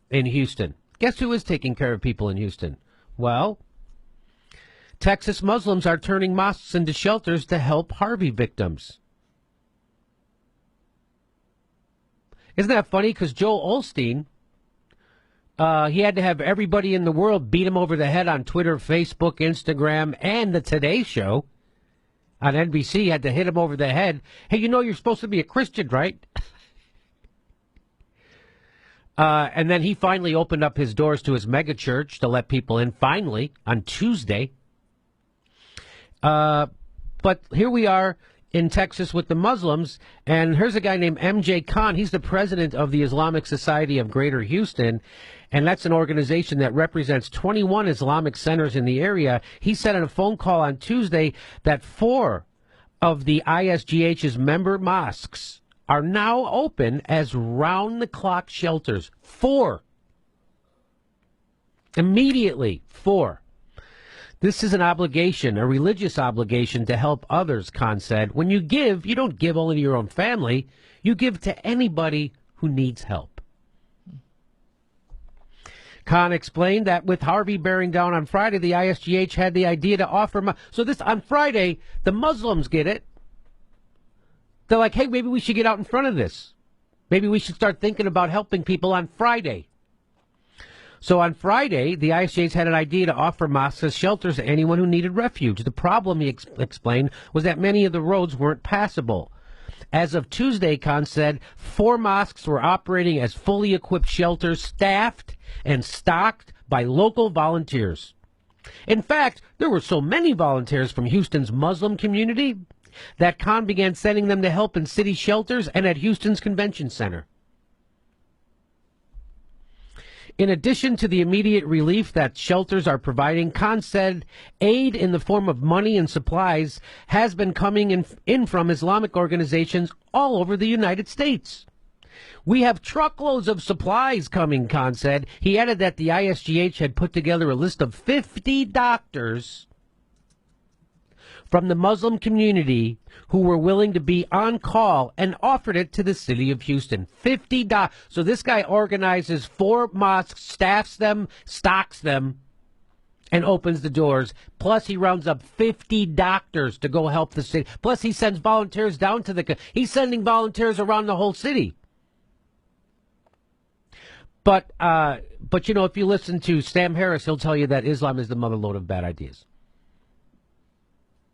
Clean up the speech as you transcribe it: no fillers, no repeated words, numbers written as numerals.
in Houston. Guess who is taking care of people in Houston? Well, Texas Muslims are turning mosques into shelters to help Harvey victims. Isn't that funny? Because Joel Osteen, he had to have everybody in the world beat him over the head on Twitter, Facebook, Instagram, and the Today Show on NBC had to hit him over the head. Hey, you know you're supposed to be a Christian, right? And then he finally opened up his doors to his mega church to let people in, finally, on Tuesday. But here we are in Texas with the Muslims, and here's a guy named MJ Khan. He's the president of the Islamic Society of Greater Houston, and that's an organization that represents 21 Islamic centers in the area. He said on a phone call on Tuesday that 4 of the ISGH's member mosques are now open as round-the-clock shelters. 4. Immediately, 4. This is an obligation, a religious obligation to help others, Khan said. When you give, you don't give only to your own family. You give to anybody who needs help. Khan explained that with Harvey bearing down on Friday, the ISGH had the idea to offer... So this, on Friday, the Muslims get it. They're like, hey, maybe we should get out in front of this. Maybe we should start thinking about helping people on Friday. So on Friday, the ISGH had an idea to offer mosques as shelters to anyone who needed refuge. The problem, he explained, was that many of the roads weren't passable. As of Tuesday, Khan said, 4 mosques were operating as fully equipped shelters, staffed and stocked by local volunteers. In fact, there were so many volunteers from Houston's Muslim community that Khan began sending them to help in city shelters and at Houston's Convention Center. In addition to the immediate relief that shelters are providing, Khan said aid in the form of money and supplies has been coming in from Islamic organizations all over the United States. We have truckloads of supplies coming, Khan said. He added that the ISGH had put together a list of 50 doctors from the Muslim community who were willing to be on call and offered it to the city of Houston. 50 doctors. So this guy organizes 4 mosques, staffs them, stocks them, and opens the doors. Plus he rounds up 50 doctors to go help the city. Plus he sends volunteers down to the... He's sending volunteers around the whole city. But you know, if you listen to Sam Harris, he'll tell you that Islam is the mother lode of bad ideas.